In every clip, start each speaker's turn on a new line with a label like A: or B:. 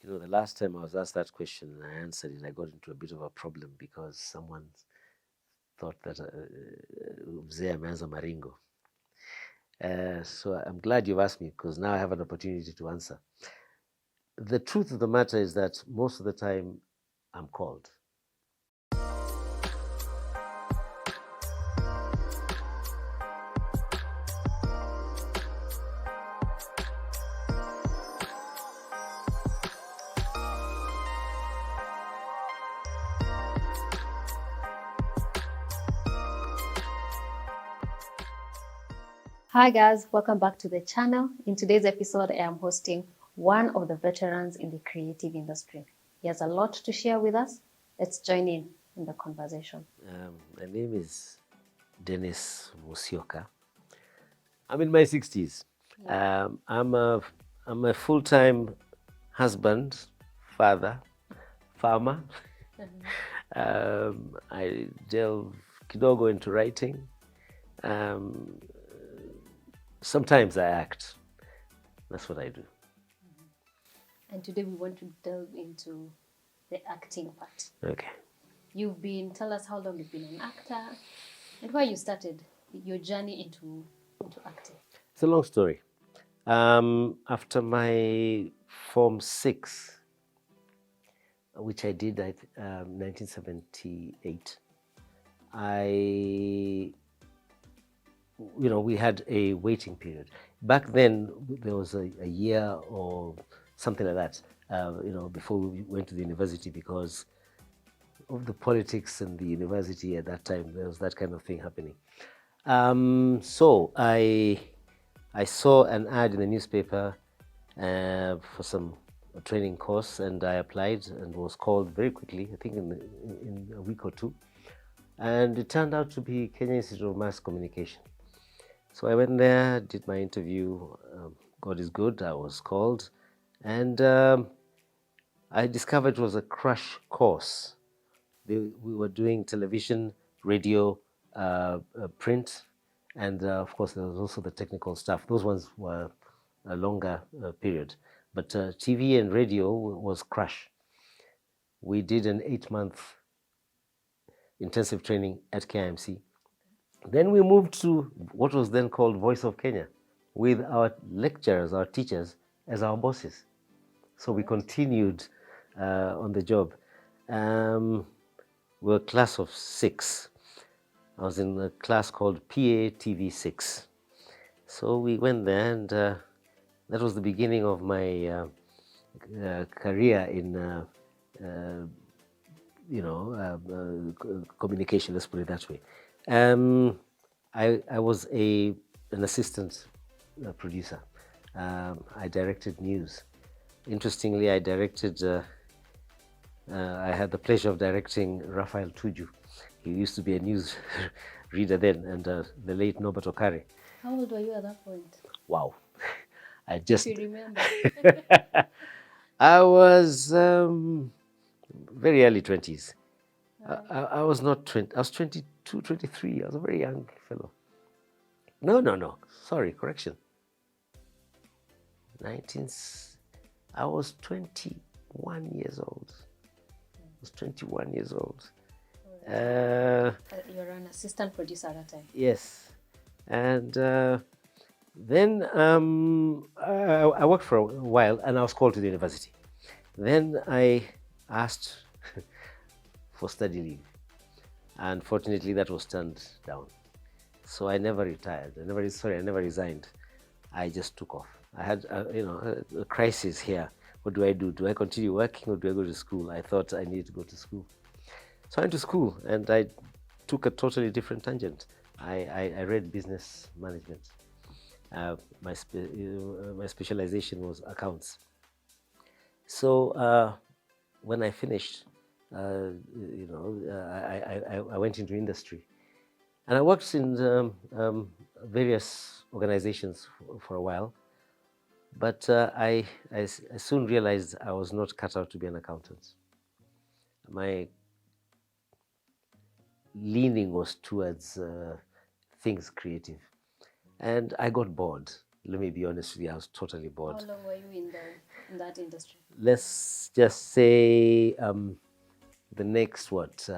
A: You know, the last time I was asked that question and I answered it, I got into a bit of a problem because someone thought that mzee ameanza maringo. So I'm glad you've asked me because now I have an opportunity to answer. The truth of the matter is that most of the time I'm called.
B: Hi guys, welcome back to the channel. In today's episode, I am hosting one of the veterans in the creative industry. He has a lot to share with us. Let's join in the conversation.
A: My name is Dennis Musyoka. I'm in my 60s. I'm a full-time husband, father, farmer. I delve kidogo into writing. Sometimes I act. That's what I do.
B: And today we want to delve into the acting part.
A: Okay.
B: Tell us how long you've been an actor and where you started your journey into acting.
A: It's a long story. After my Form 6, which I did at 1978, we had a waiting period. Back then, there was a year or something like that, before we went to the university because of the politics in the university at that time. There was that kind of thing happening. So I saw an ad in the newspaper for some training course, and I applied and was called very quickly, I think in a week or two. And it turned out to be Kenya Institute of Mass Communication. So I went there, did my interview. God is good, I was called. And I discovered it was a crash course. We were doing television, radio, print, and of course there was also the technical stuff. Those ones were a longer period. But TV and radio was crash. We did an 8-month intensive training at KIMC. Then we moved to what was then called Voice of Kenya with our lecturers, our teachers, as our bosses. So we continued on the job. We were a class of 6. I was in a class called PATV6. So we went there, and that was the beginning of my career in communication, let's put it that way. I was an assistant producer. I directed news. Interestingly, I had the pleasure of directing Raphael Tuju. He used to be a news reader then, and the late Norbert Okare.
B: How old were you at that point?
A: Wow. I just...
B: Do you remember?
A: I was very early 20s. I was not 20. I was 22, 23. I was a very young fellow. No. Sorry, correction. I was 21 years old. I was 21 years old.
B: You were an assistant producer at that time.
A: Yes. And then I worked for a while, and I was called to the university. Then I asked for study leave. Unfortunately, that was turned down. So I never retired. I never resigned. I just took off. I had a crisis here. What do I do? Do I continue working or do I go to school? I thought I needed to go to school. So I went to school, and I took a totally different tangent. I read business management. My specialization was accounts. So when I finished, I went into industry, and I worked in various organizations for a while. But I soon realized I was not cut out to be an accountant. My leaning was towards things creative, and I got bored. Let me be honest with you, I was totally bored.
B: How long were you in in that industry?
A: Let's just say the next what?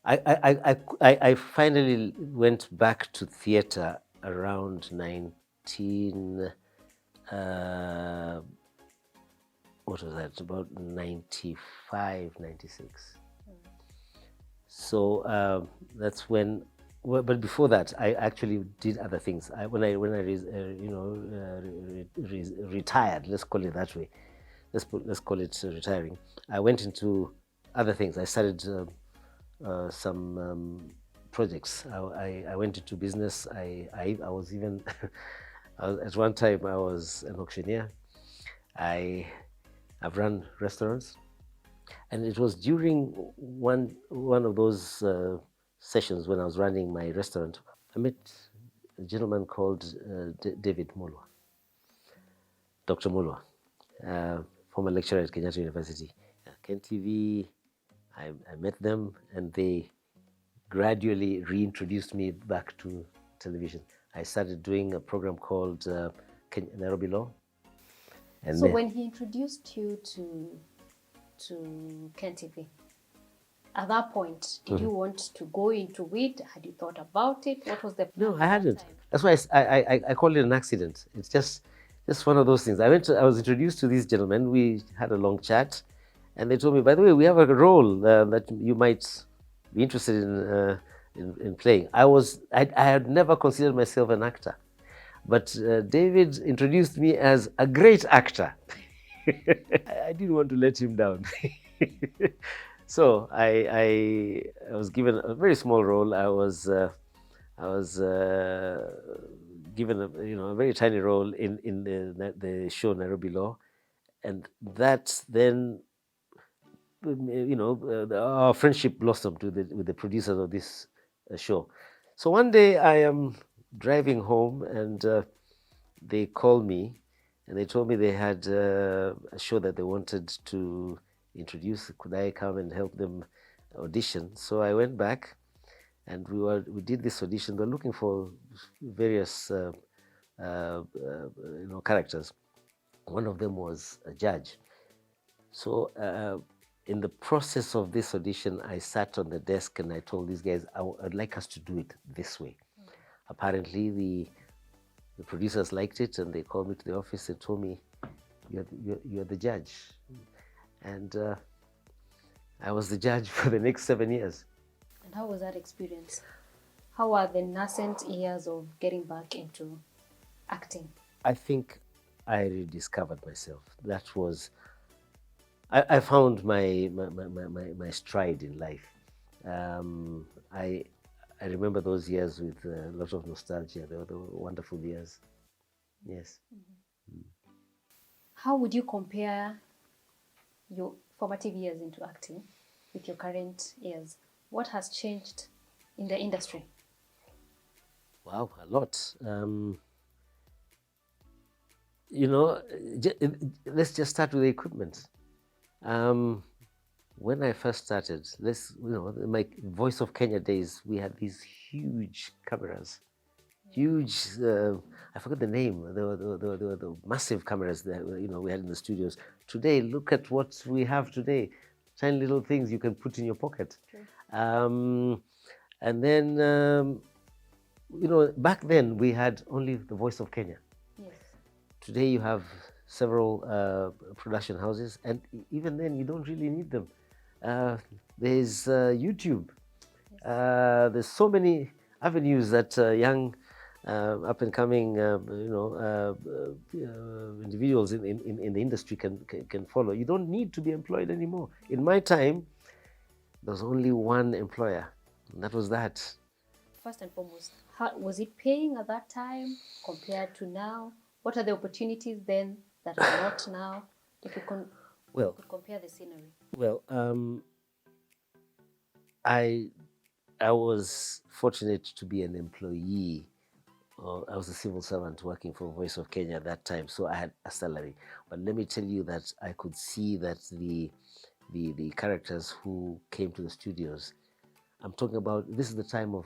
A: I finally went back to theater around 19. Uh, what was that? About 95, 96. So that's when. Well, but before that, I actually did other things. Retired. Let's call it that way. Let's call it retiring. I went into other things. I started some projects. I went into business. I was even at one time I was an auctioneer. I've run restaurants, and it was during one of those sessions when I was running my restaurant. I met a gentleman called David Mulwa, Dr. Mulwa, former lecturer at Kenyatta University. Ken TV, I met them, and they gradually reintroduced me back to television. I started doing a program called Nairobi Law. And
B: So
A: then,
B: when he introduced you to Ken TV, at that point, did you want to go into it? Had you thought about it? What was the plan
A: no,
B: at
A: I
B: that
A: hadn't.
B: time?
A: That's why I call it an accident. It's just one of those things. I was introduced to these gentlemen. We had a long chat, and they told me, by the way, we have a role that you might be interested in playing. I had never considered myself an actor, but David introduced me as a great actor. I didn't want to let him down. So I was given a very small role. I was given a very tiny role in the show Nairobi Law, and that then our friendship blossomed with the producers of this show. So one day I am driving home, and they called me, and they told me they had a show that they wanted to introduce. Could I come and help them audition? So I went back, and we did this audition. They're looking for various characters. One of them was a judge. So in the process of this audition, I sat on the desk and I told these guys, I'd like us to do it this way. Apparently, the producers liked it, and they called me to the office and told me, you're the judge. And I was the judge for the next 7 years.
B: And how was that experience? How are the nascent years of getting back into acting?
A: I think I rediscovered myself. That was, I found my stride in life. I remember those years with a lot of nostalgia. They were wonderful years. Yes.
B: How would you compare your formative years into acting with your current years? What has changed in the industry?
A: Wow, a lot. You know, let's just start with the equipment. When I first started, my Voice of Kenya days, we had these huge cameras, huge. I forgot the name. The massive cameras that we had in the studios. Today, look at what we have today. Tiny little things you can put in your pocket. And then back then we had only the Voice of Kenya.
B: Yes.
A: Today you have several production houses, and even then you don't really need them. There's YouTube. There's so many avenues that young, up and coming, individuals in the industry can follow. You don't need to be employed anymore. In my time, there was only one employer, and that was that.
B: First and foremost, how was it paying at that time compared to now? What are the opportunities then that are not now? If you could compare the scenery.
A: Well, I was fortunate to be an employee. I was a civil servant working for Voice of Kenya at that time, so I had a salary. But let me tell you that I could see that the characters who came to the studios, I'm talking about, this is the time of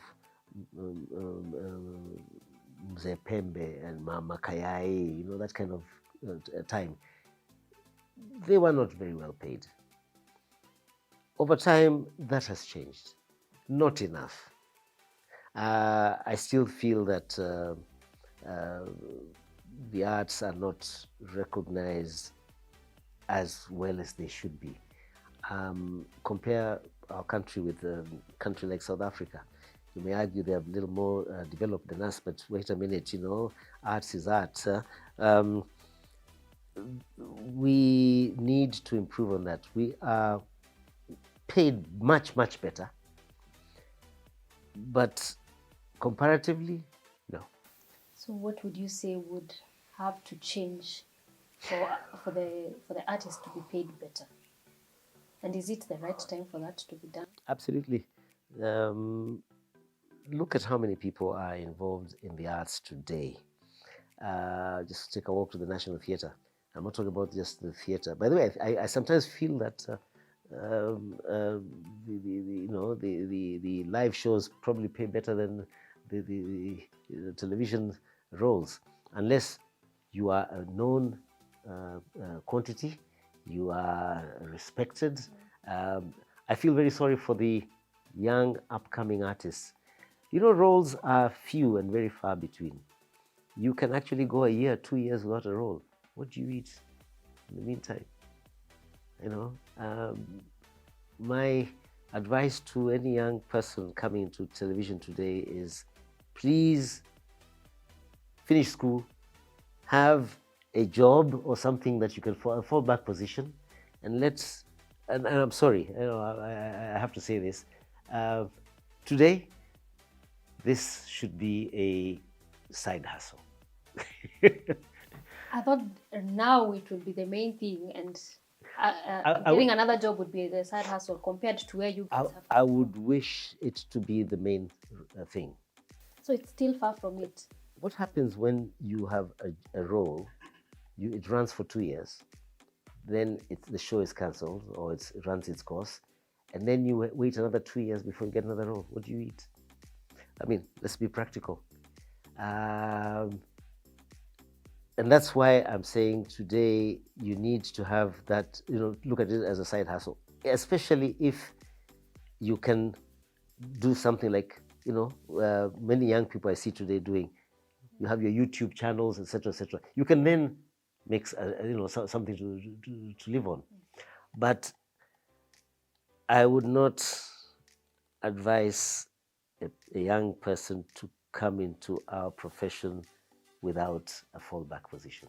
A: Mzee Pembe and Mama Kayai, that kind of time, they were not very well paid. Over time, that has changed. Not enough. I still feel that uh, the arts are not recognized as well as they should be. Compare our country with a country like South Africa. You may argue they're a little more developed than us, but wait a minute, arts is art. Um, we need to improve on that. We are paid much, much better, but comparatively, no.
B: So what would you say would have to change for the artist to be paid better? And is it the right time for that to be done?
A: Absolutely. Um, Look at how many people are involved in the arts today. Just take a walk to the National Theatre. I'm not talking about just the theatre. By the way, I sometimes feel that the live shows probably pay better than the television roles, unless you are a known quantity, you are respected. I feel very sorry for the young upcoming artists. Roles are few and very far between. You can actually go a year, 2 years without a role. What do you eat in the meantime? My advice to any young person coming into television today is please finish school, have a job or something that you can a fallback position, and and I'm sorry, I have to say this. Today, this should be a side hustle.
B: I thought now it would be the main thing, and
A: would-
B: another job would be the side hustle compared to where you guys have to
A: I would wish it to be the main thing.
B: So it's still far from it.
A: What happens when you have a role, it runs for 2 years, then the show is cancelled or it runs its course, and then you wait another 2 years before you get another role? What do you eat? I mean, let's be practical. And that's why I'm saying today you need to have that, look at it as a side hustle, especially if you can do something like, many young people I see today doing. You have your YouTube channels, etc., etc. You can then make, something to live on. But I would not advise a young person to come into our profession without a fallback position.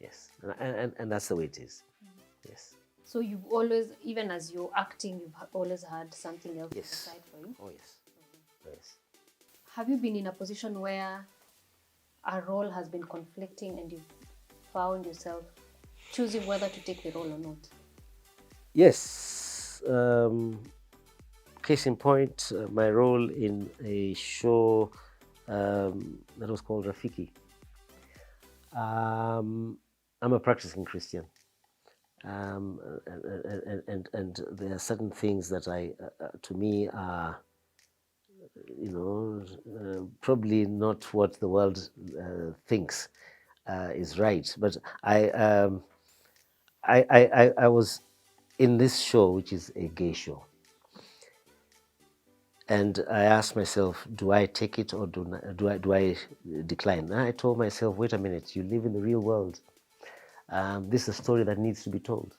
A: Yes, and that's the way it is. Yes.
B: So you've always, even as you're acting, you've always had something else
A: Yes.
B: aside for you?
A: Oh, yes. Oh, yes.
B: Have you been in a position where a role has been conflicting and you've found yourself choosing whether to take the role or not?
A: Yes. Case in point, my role in a show that was called Rafiki. I'm a practicing Christian. And there are certain things that to me are, probably not what the world thinks is right. But I was in this show, which is a gay show, and I asked myself, do I take it or do I decline? And I told myself, wait a minute, you live in the real world. This is a story that needs to be told.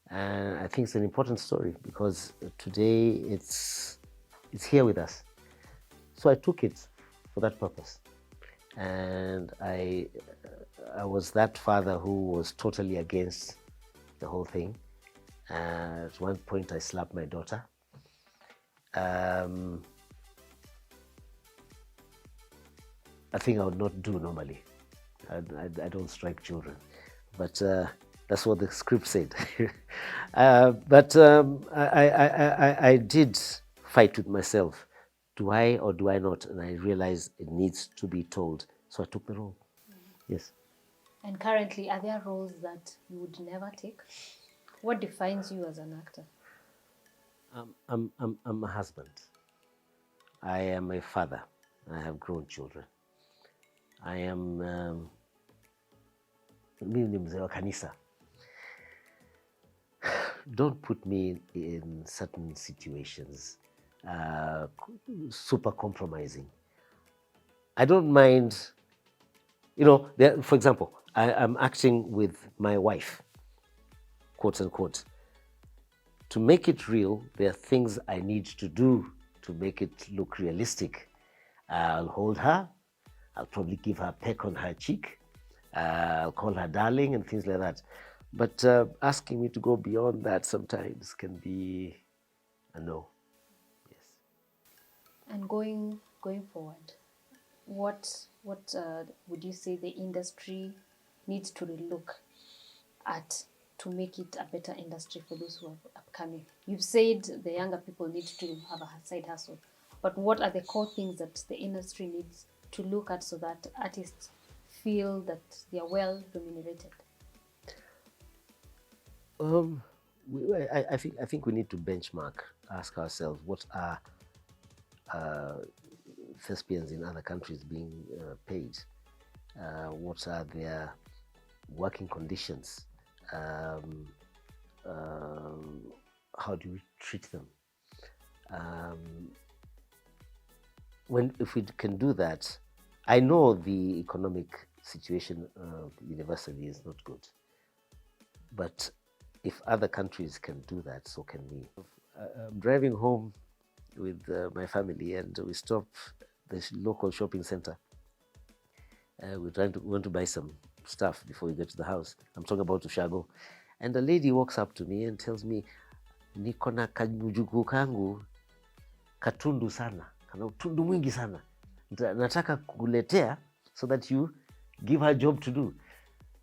A: And I think it's an important story because today it's here with us. So I took it for that purpose. And I was that father who was totally against the whole thing. At one point, I slapped my daughter. A thing I would not do normally. I don't strike children. But that's what the script said. But I did fight with myself. Do I or do I not? And I realized it needs to be told. So I took the role. Yes.
B: And currently, are there roles that you would never take? What defines you as an actor?
A: I'm a husband. I am a father. I have grown children. I am mimi ni mzee wa kanisa. Don't put me in certain situations, super compromising. I don't mind, for example, I'm acting with my wife, quote unquote. To make it real, there are things I need to do to make it look realistic. I'll hold her, I'll probably give her a peck on her cheek, I'll call her darling and things like that. But asking me to go beyond that sometimes can be a no. Yes.
B: And going forward, what would you say the industry needs to look at to make it a better industry for those who are upcoming? You've said the younger people need to have a side hustle, but what are the core things that the industry needs to look at so that artists feel that they are well remunerated?
A: I think we need to benchmark, ask ourselves what are thespians in other countries being paid, what are their working conditions, how do we treat them? If we can do that, I know the economic situation universally is not good, but if other countries can do that, so can we. I'm driving home with my family, and we stop the local shopping center. We want to buy some stuff before we get to the house. I'm talking about Ushago. And a lady walks up to me and tells me, niko na kajujuku kangu katundu sana, kana utundu mwingi sana, nataka kukuletea so that you give her a job to do.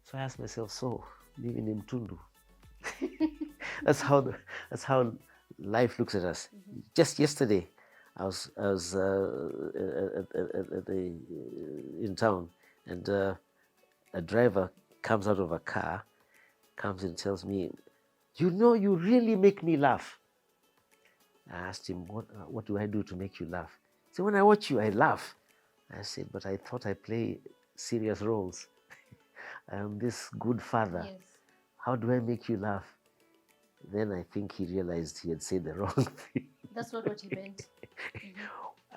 A: So I ask myself, so mimi ni mtundu? That's how life looks at us. Mm-hmm. Just yesterday, I was in town, and a driver comes out of a car, comes and tells me, you really make me laugh. I asked him, what do I do to make you laugh? He said, when I watch you, I laugh. I said, but I thought I play serious roles. I am this good father. Yes. How do I make you laugh? Then I think he realized he had said the wrong thing.
B: That's not what he meant.
A: Mm-hmm.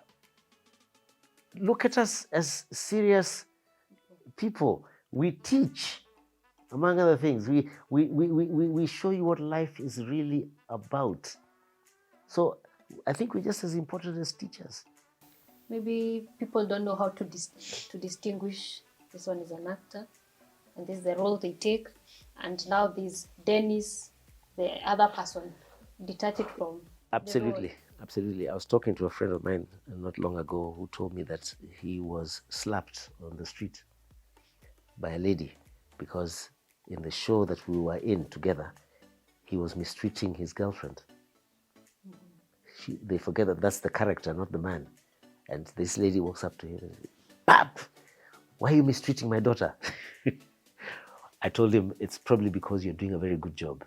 A: Look at us as serious people. We teach, among other things. We show you what life is really about. So I think we're just as important as teachers.
B: Maybe people don't know how to distinguish this one is an actor, and this is the role they take, and now this Dennis, the other person, detach it from.
A: Absolutely. I was talking to a friend of mine not long ago who told me that he was slapped on the street by a lady because in the show that we were in together, he was mistreating his girlfriend. Mm-hmm. They forget that that's the character, not the man. And this lady walks up to him and says, Pap, why are you mistreating my daughter? I told him, it's probably because you're doing a very good job.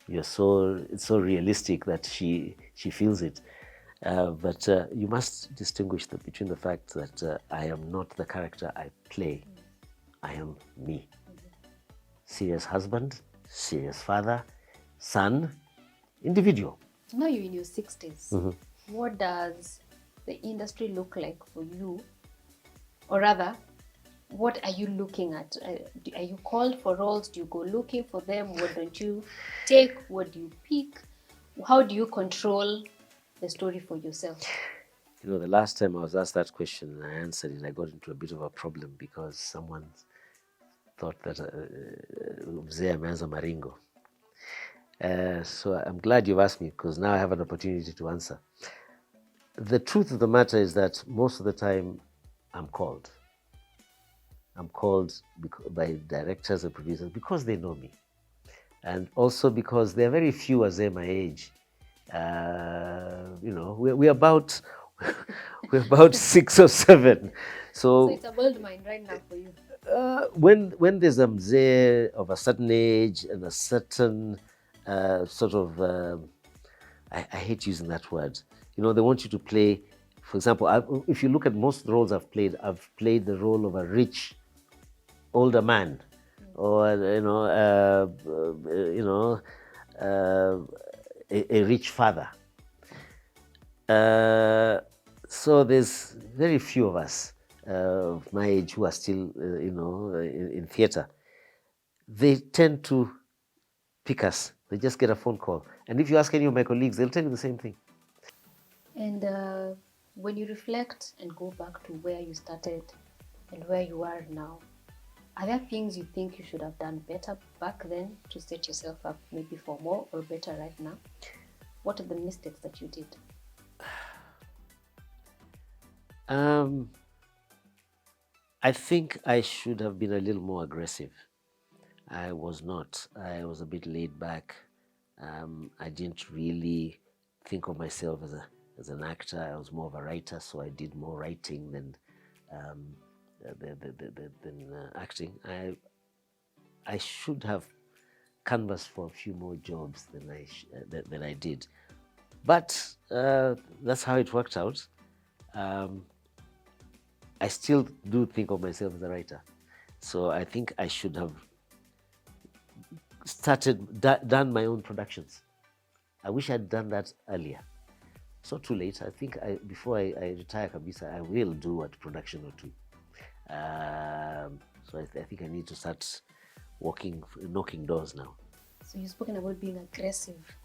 A: It's so realistic that she feels it. But you must distinguish between the fact that I am not the character I play. I am me. Serious husband, serious father, son, individual.
B: Now you're in your 60s. Mm-hmm. What does the industry look like for you? Or rather, what are you looking at? Are you called for roles? Do you go looking for them? What don't you take? What do you pick? How do you control the story for yourself?
A: The last time I was asked that question and I answered it, I got into a bit of a problem because someone thought that mzee ameanza maringo. So I'm glad you've asked me because now I have an opportunity to answer. The truth of the matter is that most of the time I'm called. I'm called by directors and producers because they know me. And also because there are very few as my age. We're about 6 or 7.
B: So it's a bold mind right now for you.
A: When there's a mzee of a certain age and a certain sort of, I hate using that word. They want you to play, for example, if you look at most roles I've played the role of a rich older man or you know, uh, a rich father. So there's very few of us of my age who are still, in theatre. They tend to pick us. They just get a phone call, and if you ask any of my colleagues, they'll tell you the same thing.
B: And when you reflect and go back to where you started and where you are now, are there things you think you should have done better back then to set yourself up maybe for more or better right now? What are the mistakes that you did?
A: I think I should have been a little more aggressive. I was not. I was a bit laid back. I didn't really think of myself as an actor. I was more of a writer, so I did more writing um, than acting. I should have canvassed for a few more jobs than I did, but that's how it worked out. Um, I still do think of myself as a writer, so I think I should have done my own productions. I wish I'd done that earlier. It's not too late. I think before I retire Kabisa, I will do a production or two. So I think I need to start knocking doors now.
B: So you've spoken about being aggressive,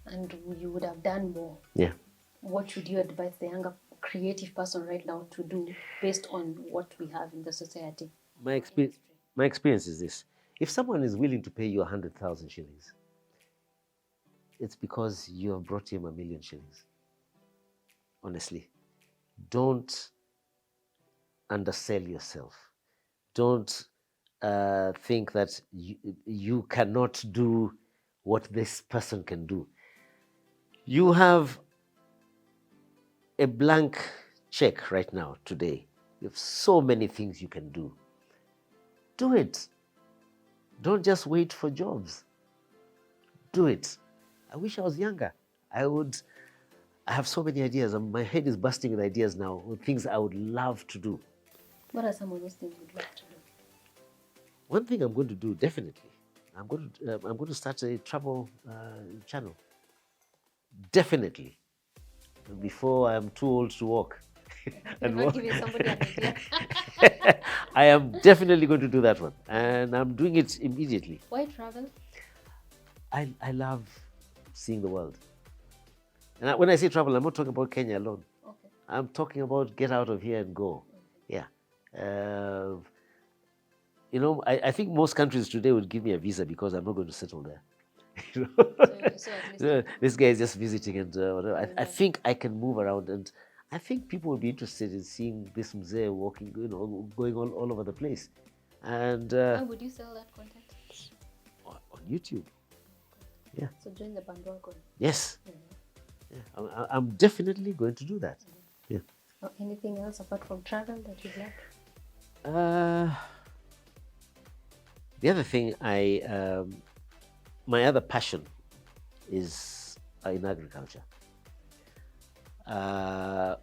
B: and you would have done more.
A: Yeah.
B: What would you advise the younger creative person right now to do based on what we have in the society?
A: My experience is this: if someone is willing to pay you 100,000 shillings, it's because you have brought him 1,000,000 shillings. Honestly, don't undersell yourself. Don't think that you cannot do what this person can do. You have a blank check right now, today. You have so many things you can do. Do it. Don't just wait for jobs. Do it. I wish I was younger. I have so many ideas. My head is bursting with ideas now, with things I would love to do.
B: What are some of those things you'd like to do?
A: One thing I'm going to do, definitely, I'm going to start a travel channel. Definitely, before I'm too old to walk.
B: You're not giving somebody an idea.
A: I am definitely going to do that one, and I'm doing it immediately.
B: Why travel?
A: I love seeing the world. And when I say travel, I'm not talking about Kenya alone.
B: Okay.
A: I'm talking about get out of here and go. Yeah. I think most countries today would give me a visa because I'm not going to settle there.
B: So at least
A: This guy is just visiting and whatever. I think I can move around, and I think people will be interested in seeing this mzee walking, going all over the place. And
B: how would you sell that content?
A: On YouTube. Yeah.
B: So join the bandwagon.
A: Yes. Yeah. I'm definitely going to do that. Yeah.
B: Or anything else apart from travel that you'd like?
A: The other thing my other passion is in agriculture. I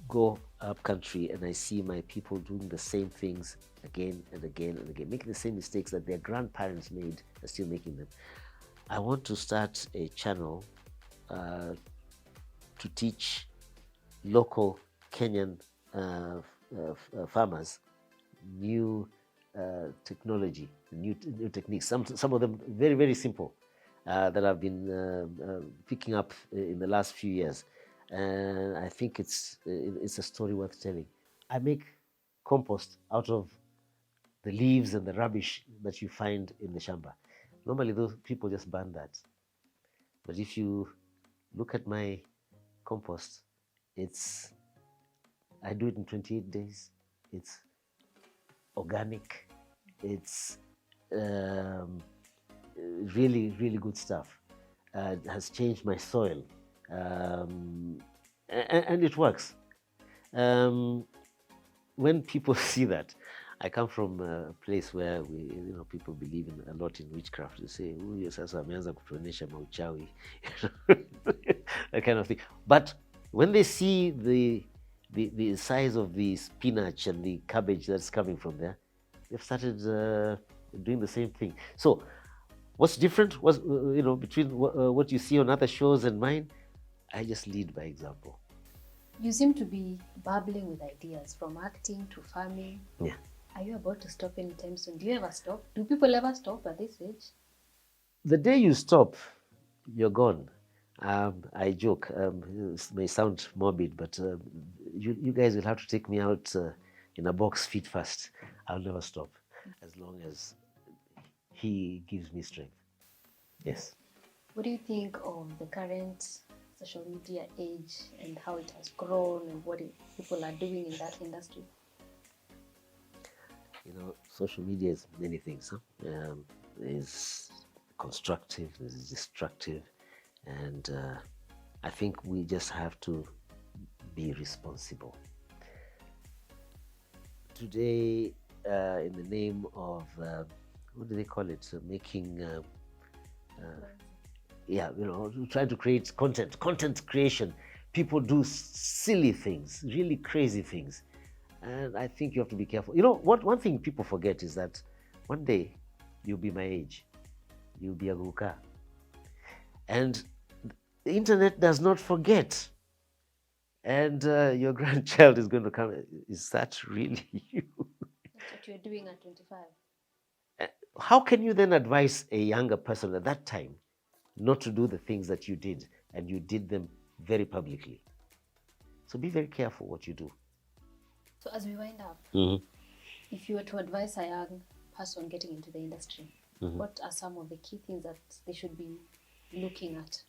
A: go up country and I see my people doing the same things again and again and again, making the same mistakes that their grandparents made, are still making them. I want to start a channel to teach local Kenyan farmers new technology, new techniques. Some of them very, very simple that I've been picking up in the last few years, and I think it's a story worth telling. I make compost out of the leaves and the rubbish that you find in the shamba. Normally, those people just burn that, but if you look at my compost, I do it in 28 days. It's organic. It's really, really good stuff. It has changed my soil, and it works. When people see that, I come from a place where people believe a lot in witchcraft. They say, "Huyu sasa ameanza kutuonesha mauchawi," that kind of thing. But when they see the size of the spinach and the cabbage that's coming from there, they've started doing the same thing. So what's different was, between what you see on other shows and mine? I just lead by example.
B: You seem to be bubbling with ideas from acting to farming.
A: Yeah.
B: Are you about to stop anytime soon? Do you ever stop? Do people ever stop at this age?
A: The day you stop, you're gone. I joke. It may sound morbid, but you guys will have to take me out in a box feet first. I'll never stop as long as he gives me strength. Yes.
B: What do you think of the current social media age and how it has grown and what people are doing in that industry?
A: Social media is many things. There's constructive, there's destructive, and I think we just have to be responsible. Today, in the name of, what do they call it? Making, trying to create content creation. People do silly things, really crazy things. And I think you have to be careful. One thing people forget is that one day you'll be my age. You'll be a guka. And the internet does not forget. And your grandchild is going to come. Is that really you?
B: That's what you're doing at 25.
A: How can you then advise a younger person at that time not to do the things that you did, and you did them very publicly? So be very careful what you do.
B: So as we wind up, if you were to advise a young person getting into the industry, what are some of the key things that they should be looking at?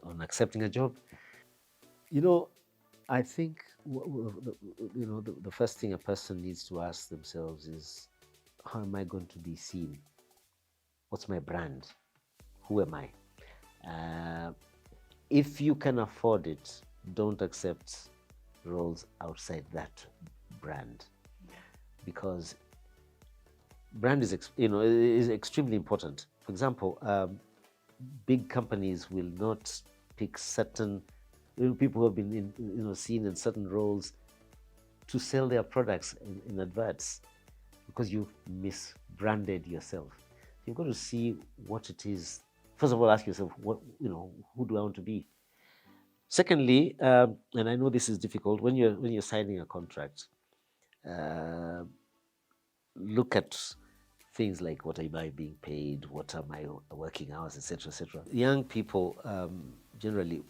B: On accepting a job, I think the first thing a person needs to ask themselves is, how am I going to be seen? What's my brand? Who am I? If you can afford it, don't accept roles outside that brand, because brand is extremely important. For example, big companies will not pick certain people who have been seen in certain roles to sell their products in adverts, because you've misbranded yourself. You've got to see what it is. First of all, ask yourself, who do I want to be? Secondly, and I know this is difficult, when you're signing a contract, look at things like, what am I being paid? What are my working hours, etc., etc. Young people generally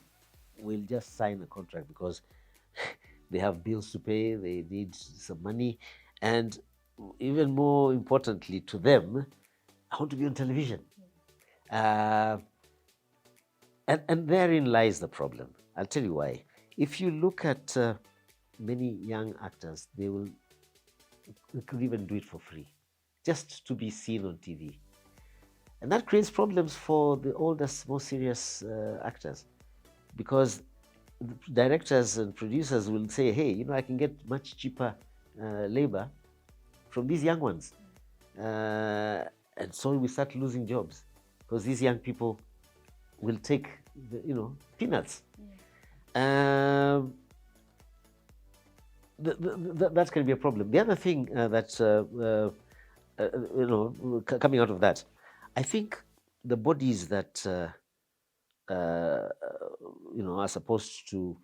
B: will just sign a contract because they have bills to pay, they need some money, and even more importantly to them, I want to be on television. And therein lies the problem. I'll tell you why. If you look at many young actors, they could even do it for free, just to be seen on TV. And that creates problems for the older, more serious actors, because the directors and producers will say, hey, I can get much cheaper labor from these young ones. And so we start losing jobs, because these young people will take peanuts. That's going to be a problem. The other thing coming out of that, I think the bodies that are supposed to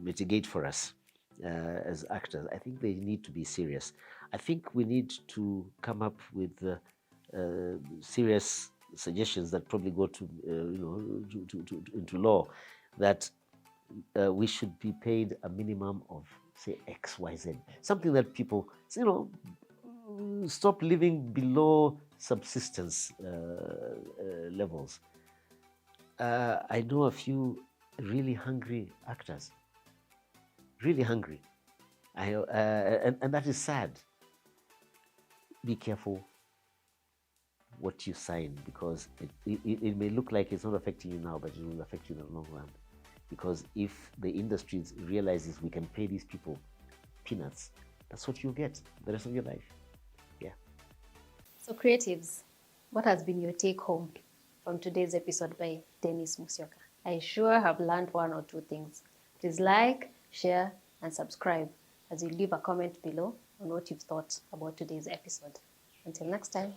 B: mitigate for us as actors, I think they need to be serious. I think we need to come up with serious suggestions that probably go to into law, that we should be paid a minimum of, say, XYZ, something that people stop living below subsistence levels. I know a few really hungry actors, really hungry, and that is sad. Be careful what you sign, because it may look like it's not affecting you now, but it will affect you in the long run. Because if the industry realizes we can pay these people peanuts, that's what you'll get the rest of your life. Yeah. So creatives, what has been your take home from today's episode by Dennis Musyoka? I sure have learned one or two things. Please like, share, and subscribe as you leave a comment below on what you've thought about today's episode. Until next time.